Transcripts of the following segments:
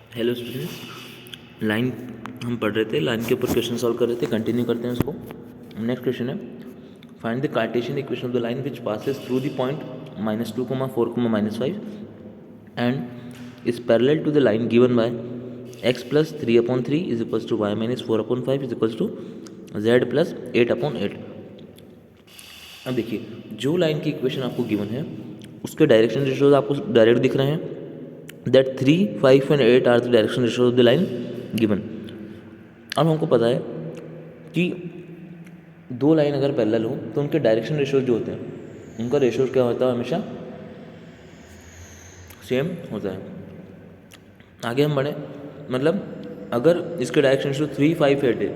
Hello students, line हम पढ़ रहे थे, लाइन के ऊपर क्वेश्चन सॉल्व कर रहे थे। कंटिन्यू करते हैं उसको। नेक्स्ट क्वेश्चन है, find the Cartesian equation of the line which passes through the point -2, 4, -5 and is parallel to the line given by x + 3/3 is equals to y - 4/5 is equals to z + 8/8। अब देखिए, जो line की equation आपको given है उसके direction ratios आपको direct दिख रहे हैं। That 3, 5 and 8 are the direction ratios of the line given. अब हमको पता है कि दो लाइन अगर पैरेलल हो तो उनके डायरेक्शन रेशियोज जो होते हैं उनका रेशियोज क्या होता है, हमेशा सेम होता है। आगे हम बढ़े, मतलब अगर इसके डायरेक्शन रेशियो 3, 5, 8 है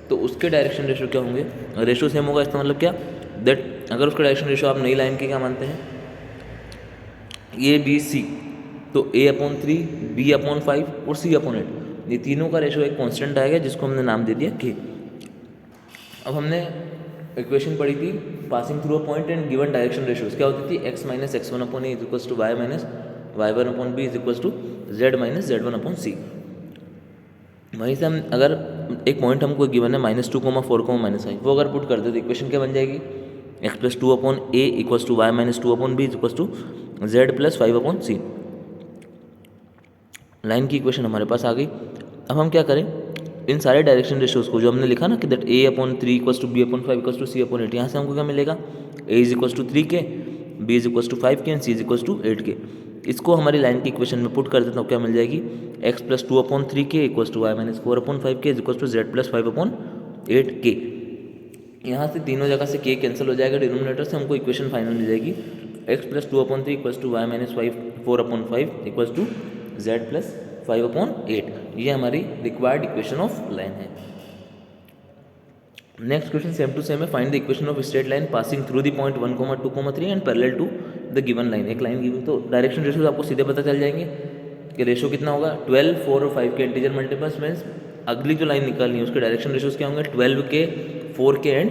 तो उसके डायरेक्शन रेशियो क्या होंगे, रेशियो सेम होगा। इसका मतलब क्या, दैट अगर उसका डायरेक्शन रेशियो आप नई लाइन के क्या मानते हैं, ABC, तो A/3, B/5 और C/8, ये तीनों का रेशियो एक कांस्टेंट आएगा जिसको हमने नाम दे दिया K। अब हमने इक्वेशन पढ़ी थी passing through a point and given direction ratios क्या होती थी, x - x1/a is equals to y - y1/b is equals to z - z1/c। वहीं से हम अगर एक पॉइंट हमको गिवन है -2, 4, -5, वो अगर पुट कर दे तो इक्वेशन क्या बन जाएगी, x + 2/a equals to y - 2/b is equals to z + 5/c। Line की इक्वेशन हमारे पास आ गई। अब हम क्या करें, इन सारे डायरेक्शन रेशियोज को जो हमने लिखा ना कि that A/3 equals to B/5 equals to C/8, यहाँ से हमको क्या मिलेगा, A is equals to 3K, B is equals to 5K and C is equals to 8K। इसको हमारी लाइन की इक्वेशन में पुट कर देते हैं तो क्या मिल जाएगी, x + 2/3K equals to y - 4/5K is equals to z + 5/8K। यहाँ से तीनों जगह से K कैंसिल हो जाएगा, डिनोमिनेटर से हमको इक्वेशन फाइनल मिल जाएगी x + 2/3 equals to y - 4/5 equals to z + 5/8। ये हमारी रिक्वायर्ड इक्वेशन ऑफ लाइन है। Next question same to same है, find the equation of straight line passing through the point 1, 2, 3 and parallel to the given line. एक line given तो direction ratio आपको सीधे पता चल जाएंगे कि रेशियो कितना होगा, 12, 4 और 5 के इंटीजर मल्टीपल्स मीन्स अगली जो लाइन निकालनी है उसके डायरेक्शन रेशियोज क्या होंगे, 12K, 4K एंड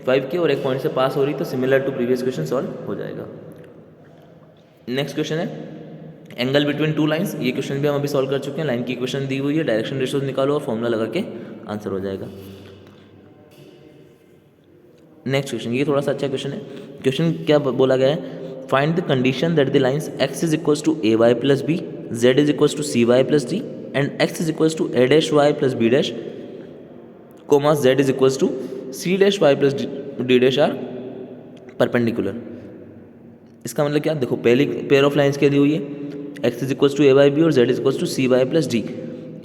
5K, और एक पॉइंट से पास हो रही तो similar to previous question solve हो जाएगा। नेक्स्ट क्वेश्चन है एंगल बिटवीन टू लाइंस। ये क्वेश्चन भी हम अभी सॉल्व कर चुके हैं। लाइन की इक्वेशन दी हुई है, डायरेक्शन रेशियोज निकालो और फॉर्मूला लगा के आंसर हो जाएगा। नेक्स्ट क्वेश्चन, ये थोड़ा सा अच्छा क्वेश्चन है। क्वेश्चन क्या बोला गया है, find the condition that the lines x is equals to ay plus b, z is equals to cy plus d and x is equals to a dash y plus b dash, comma z is equals to c dash y plus d dash are perpendicular. इसका मतलब क्या, देखो पहली pair of lines क्या दी हुई है, x is equals to a by b और z is equals to c y plus d.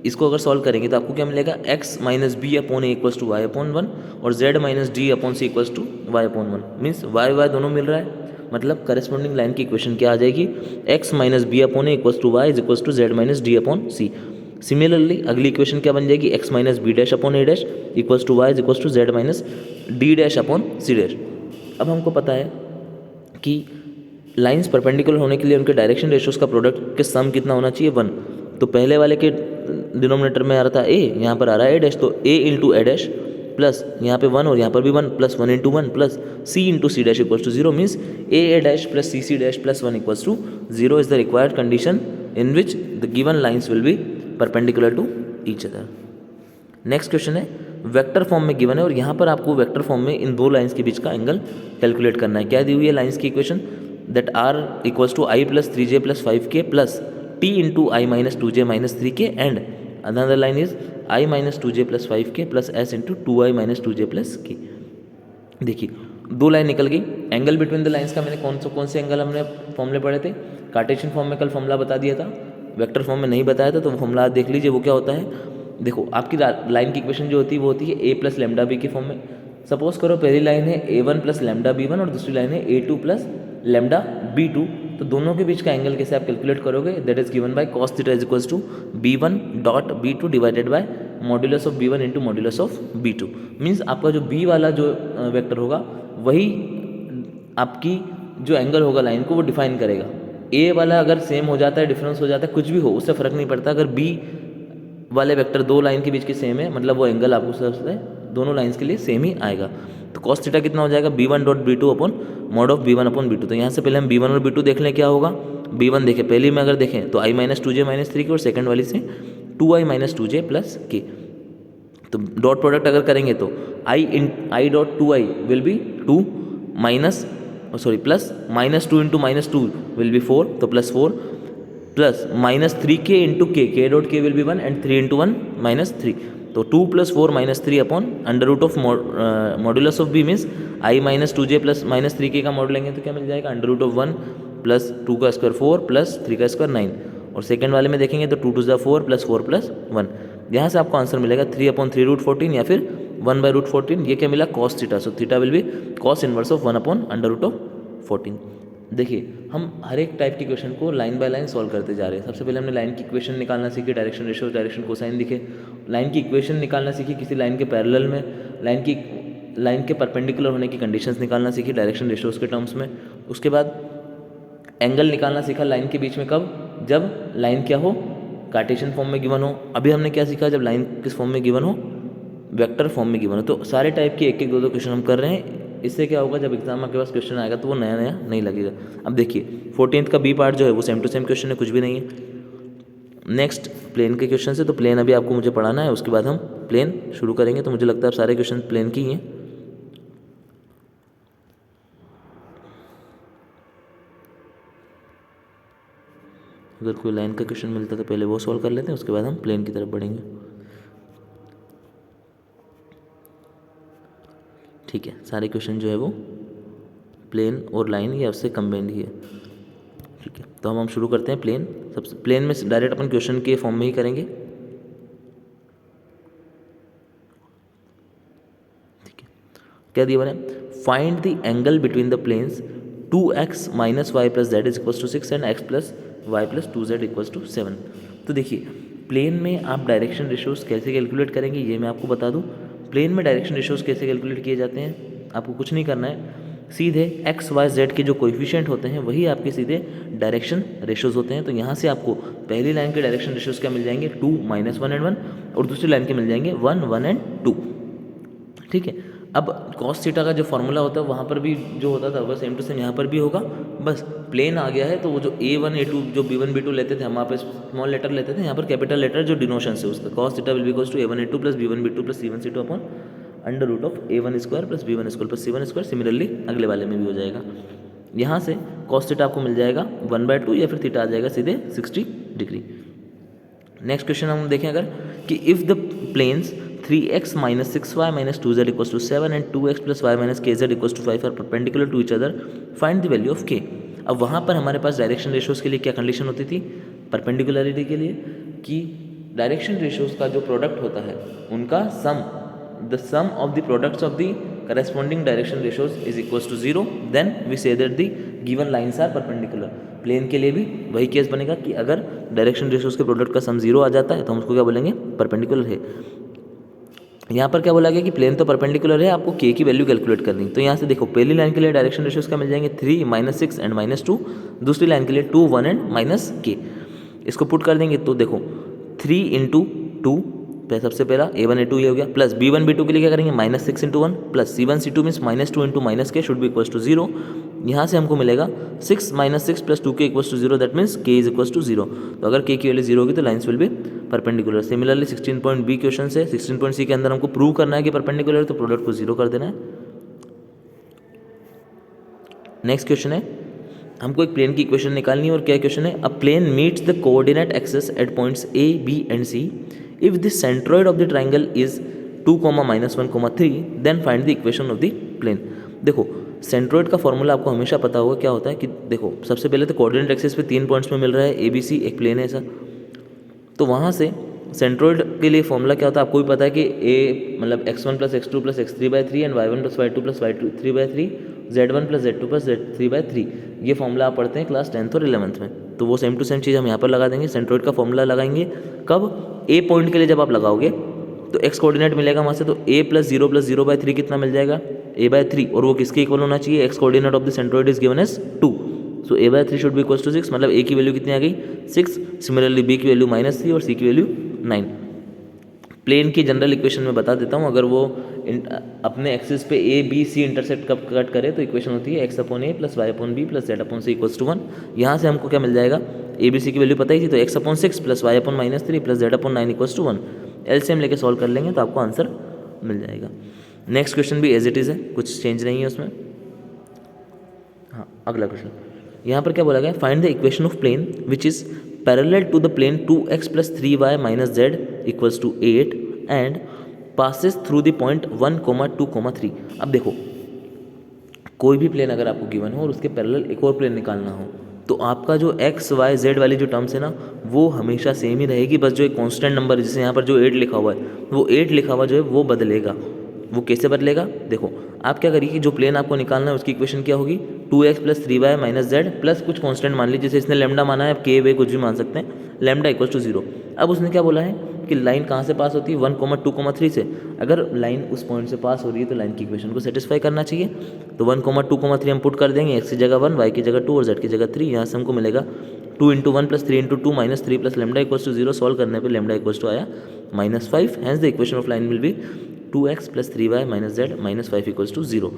इसको अगर सॉल्व करेंगे तो आपको क्या मिलेगा, x - b/a equals to y/1 और z - d/c equals to y/1 means y दोनों मिल रहा है। मतलब करस्पॉन्डिंग लाइन की इक्वेशन क्या आ जाएगी, x - b/a equals to y is equals to z - d/c। Similarly अगली इक्वेशन क्या बन जाएगी, x - b'/a' equals to y is equals to z - d'/c'। अब हमको पता है कि लाइंस परपेंडिकुलर होने के लिए उनके डायरेक्शन रेशियोज का प्रोडक्ट के सम कितना होना चाहिए, 1। तो पहले वाले के डिनोमिनेटर में आ रहा था a, यहाँ पर आ रहा है a डैश, तो a into a dash plus यहाँ पे 1 और यहाँ पर भी 1 plus 1 into 1 plus c into c dash equals to 0 means a dash plus c dash plus 1 equals to 0 is the required condition in which the given lines will be perpendicular to each other. Next question है, vector form में given है और यहाँ पर आपको vector form में इन दो lines के बीच का एंगल कैलकुलेट करना है। क्या दी हुई है लाइंस की equation, that r equals to i plus 3j plus 5k plus t into i minus 2j minus 3k and another line is i minus 2j plus 5k plus s into 2i minus 2j plus k। देखिए दो line निकल गई। Angle between the lines का मैंने कौन से angle हमने फॉर्मूले पढ़े थे, कार्टेशियन फॉर्म में कल फॉर्मूला बता दिया था, वेक्टर फॉर्म में नहीं बताया था, तो फॉर्मूला देख लीजिए वो क्या होता है। देखो आपकी लाइन की इक्वेशन जो होती है वो होती है a प्लस लेमडा बी के फॉर्म में। सपोज करो पहली लाइन है a1 प्लस लेमडा b1 और दूसरी लाइन है a2 प्लस लेमडा b2, तो दोनों के बीच का एंगल कैसे आप कैलकुलेट करोगे, that is given by cos theta is equals to b1 dot b2 divided by modulus of b1 into modulus of b2। Means आपका जो b वाला जो वेक्टर होगा वही आपकी जो एंगल होगा लाइन को वो डिफाइन करेगा। a वाला अगर सेम हो जाता है, डिफरेंस हो जाता है, कुछ भी हो उससे फ़र्क नहीं पड़ता। अगर b वाले वेक्टर दो लाइन के बीच के सेम है मतलब वो एंगल आपको सबसे दोनों लाइंस के लिए सेम ही आएगा। तो cos थीटा कितना हो जाएगा, b1 dot b2 upon mod of b1 upon b2। तो यहाँ से पहले हम b1 और b2 देख लें क्या होगा, B1 देखें, पहली में अगर देखें तो i माइनस 2j माइनस 3 के, और सेकंड वाली से 2i माइनस 2j प्लस के। तो डॉट प्रोडक्ट अगर करेंगे तो i dot 2i will be 2 minus plus minus 2 into minus 2 will be 4, तो plus 4 plus minus 3k into k dot k will be 1 and 3 into 1 minus 3, तो 2 plus 4 minus 3 upon under root of modulus of b means i minus 2j plus minus 3k का model लेंगे तो क्या मिल जाएगा, under root of 1 plus 2 का square 4 plus 3 का square 9, और second वाले में देखेंगे तो 2 टू ज़ा 4 प्लस 4 प्लस 1, यहाँ से आपको आंसर मिलेगा 3 अपॉन 3 रूट 14 या फिर 1 बाई रूट 14। ये क्या मिला, cos theta, so theta will be cos inverse of 1 upon under root of 14। देखिए हम हर एक टाइप के क्वेश्चन को लाइन बाय लाइन सॉल्व करते जा रहे हैं। सबसे पहले हमने लाइन की इक्वेशन निकालना सीखी, डायरेक्शन रेशियो, डायरेक्शन कोसाइन दिखे, लाइन की इक्वेशन निकालना सीखी किसी लाइन के पैरेलल में, लाइन के परपेंडिकुलर होने की कंडीशंस निकालना सीखी डायरेक्शन रेशियोज के टर्म्स में। उसके बाद एंगल निकालना सीखा लाइन के बीच में, कब, जब लाइन क्या हो, कार्टेशियन फॉर्म में गिवन हो। अभी हमने क्या सीखा, जब लाइन किस फॉर्म में गिवन हो, वेक्टर फॉर्म में गिवन हो। तो सारे टाइप के एक एक दो क्वेश्चन हम कर रहे हैं। इससे क्या होगा, जब एग्जाम आपके पास क्वेश्चन आएगा तो वो नया नया नहीं लगेगा। अब देखिए 14th का बी पार्ट जो है वो सेम टू सेम क्वेश्चन है, कुछ भी नहीं है। नेक्स्ट प्लेन के क्वेश्चन से, तो प्लेन अभी आपको मुझे पढ़ाना है, उसके बाद हम प्लेन शुरू करेंगे। तो मुझे लगता है सारे क्वेश्चन प्लेन की ही हैं। अगर कोई लाइन का क्वेश्चन मिलता है तो पहले वो सॉल्व कर लेते हैं, उसके बाद हम प्लेन की तरफ बढ़ेंगे। ठीक है, सारे क्वेश्चन जो है वो प्लेन और लाइन या उससे कंबाइंड ही है। ठीक है, तो हम शुरू करते हैं प्लेन। सबसे प्लेन में डायरेक्ट अपन क्वेश्चन के फॉर्म में ही करेंगे। ठीक है, क्या दिया है, find the angle between the planes 2x minus y plus z is equal to 6 and x plus y plus 2z equal to 7। तो देखिए प्लेन में आप डायरेक्शन रेशियोज कैसे कैलकुलेट करेंगे ये मैं आपको बता दूं। प्लेन में डायरेक्शन रेशियोज कैसे कैलकुलेट किए जाते हैं, आपको कुछ नहीं करना है, सीधे एक्स वाई जेड के जो कोएफिशिएंट होते हैं वही आपके सीधे डायरेक्शन रेशियोज होते हैं। तो यहाँ से आपको पहली लाइन के डायरेक्शन रेशियोज क्या मिल जाएंगे, 2 माइनस 1 एंड 1, और दूसरी लाइन के मिल जाएंगे 1 1 एंड 2। ठीक है, अब कॉस थीटा का जो फॉर्मूला होता है वहाँ पर भी जो होता था वह सेम टू सेम यहाँ पर भी होगा। बस प्लेन आ गया है तो वो जो A1 A2 जो B1 B2 लेते थे हम, वहाँ पर स्मॉल लेटर लेते थे, यहाँ पर कैपिटल लेटर जो डिनोशन से उसका cos theta will be equals to A1 A2 plus B1 B2 plus C1 C2 upon under root of A1 square plus B1 square plus C1 square. Similarly अगले वाले में भी हो जाएगा। यहाँ से कॉस थीटा आपको मिल जाएगा 1/2 या फिर थीटा आ जाएगा सीधे 60 डिग्री। नेक्स्ट क्वेश्चन हम देखें अगर कि if the planes 3x minus 6y minus 2z equals to 7 and 2x plus Y minus kz equals to 5 are perpendicular to each other, find the value of k। अब वहाँ पर हमारे पास direction ratios के लिए क्या कंडीशन होती थी, perpendicularity के लिए, कि डायरेक्शन रेशियोज का जो प्रोडक्ट होता है उनका the sum of the products of the corresponding direction ratios is equals to 0, then we say that the given lines are perpendicular। Plane के लिए भी वही केस बनेगा कि अगर डायरेक्शन रेशियोज के प्रोडक्ट का सम 0 आ जाता है तो हम उसको क्या बोलेंगे, परपेंडिकुलर है। यहाँ पर क्या बोला गया कि प्लेन तो परपेंडिकुलर है, आपको k की वैल्यू कैलकुलेट करनी। तो यहाँ से देखो पहली लाइन के लिए डायरेक्शन रेशियोज का मिल जाएंगे 3 माइनस 6 एंड माइनस 2, दूसरी लाइन के लिए 2 1 एंड माइनस k। इसको पुट कर देंगे तो देखो 3 इंटू 2 सबसे पहला A1 A2 ये हो गया, प्लस B1 B2 के लिए क्या करेंगे minus 6 into 1 plus C1 C2 means minus 2 into minus K should be equals to 0। यहाँ से हमको मिलेगा 6 minus 6 plus 2k equals to 0, that means k is equals to 0। तो अगर k की वैल्यू 0 होगी तो lines will be perpendicular. Similarly 16.b question से 16.c के अंदर हमको प्रूव करना है कि परपेंडिकुलर है, तो प्रोडक्ट को 0 कर देना है। नेक्स्ट क्वेश्चन है, हमको एक प्लेन की इक्वेशन निकालनी है, और क्या क्वेश्चन है, a plane meets the coordinate axis at points a b and c if the centroid of the triangle is 2, -1, 3 then find the equation of the plane। देखो सेंट्रोइड का फॉर्मूला आपको हमेशा पता होगा क्या होता है कि देखो सबसे पहले तो कोऑर्डिनेट एक्सिस पे 3 पॉइंट्स में मिल रहा है ए बी सी, एक प्लेन है ऐसा, तो वहाँ से सेंट्रोइड के लिए फॉर्मूला क्या होता है आपको भी पता है कि a मतलब x1 plus x2 plus x3/3 and y1 plus y2 plus y3/3 z1 plus z2 plus z3/3। ये फॉर्मूला आप पढ़ते हैं क्लास 10th और 11th में, तो वो सेम टू सेम चीज़ हम यहाँ पर लगा देंगे। सेंट्रोइड का फॉर्मूला लगाएंगे कब, a पॉइंट के लिए जब आप लगाओगे तो x कोऑर्डिनेट मिलेगा वहाँ से, तो a प्लस 0/3 कितना मिल जाएगा a/3, और वो किसके इक्वल होना चाहिए, x coordinate of the centroid is given as 2, so a/3 should be equals to 6, मतलब a की वैल्यू कितनी आ गई 6, सिमिलरली b की वैल्यू -3 और c की वैल्यू 9। प्लेन की जनरल इक्वेशन में बता देता हूँ, अगर वो अपने एक्सिस पे ए बी सी इंटरसेक्ट कब कट करे तो इक्वेशन होती है x/a + y/b + z/c = 1। यहाँ से हमको क्या मिल जाएगा, ए बी सी की वैल्यू पता ही थी, तो x/6 + y/-3 + z/9 = 1। एलसीएम लेके सॉल्व कर लेंगे तो आपको आंसर मिल जाएगा। नेक्स्ट क्वेश्चन भी एज इट इज़ है, कुछ चेंज नहीं है उसमें। हाँ, अगला क्वेश्चन यहाँ पर क्या बोला गया, find the equation of plane which is parallel to the plane 2x + 3y - z = 8 and passes through the point 1, 2, 3। अब देखो, कोई भी प्लेन अगर आपको गिवन हो और उसके पैरेलल एक और प्लेन निकालना हो तो आपका जो x y z वाली जो टर्म्स है ना वो हमेशा सेम ही रहेगी, बस जो एक कांस्टेंट नंबर जैसे यहाँ पर जो 8 लिखा हुआ है वो 8 लिखा हुआ जो है वो बदलेगा। वो कैसे बदलेगा, देखो आप क्या करिए कि जो प्लेन आपको निकालना है उसकी इक्वेशन क्या होगी, 2x + 3y - z प्लस कुछ कांस्टेंट मान लीजिए, जैसे इसने लैम्डा माना है, के वे कुछ भी मान सकते हैं, लैम्डा = 0। अब उसने क्या बोला है कि लाइन कहाँ से पास होती है, 1, 2, 3 से। अगर लाइन उस पॉइंट से पास हो रही है तो लाइन की इक्वेशन को सेटिस्फाई करना चाहिए। तो 1, 2, 3 हम पुट कर देंगे, x की जगह 1, y की जगह 2 और z की जगह 3। यहाँ से हमको मिलेगा 2 × 1 + 3 × 2 - 3 + लैम्डा = 0। सॉल्व करने पर लैम्डा = आया -5। Hence the equation of line will be 2x + 3y - z - 5 = 0।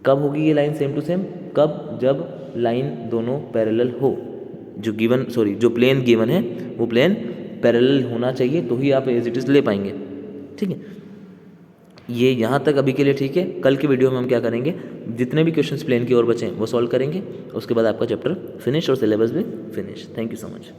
कब होगी ये लाइन सेम टू सेम, कब, जब लाइन दोनों पैरेलल हो, जो प्लेन गिवन है वो प्लेन पैरेलल होना चाहिए तो ही आप एज इट इज़ ले पाएंगे। ठीक है, ये यहाँ तक अभी के लिए ठीक है। कल के वीडियो में हम क्या करेंगे, जितने भी क्वेश्चंस प्लेन की ओर बचे वो सॉल्व करेंगे, उसके बाद आपका चैप्टर फिनिश और सिलेबस भी finish. Thank you so much.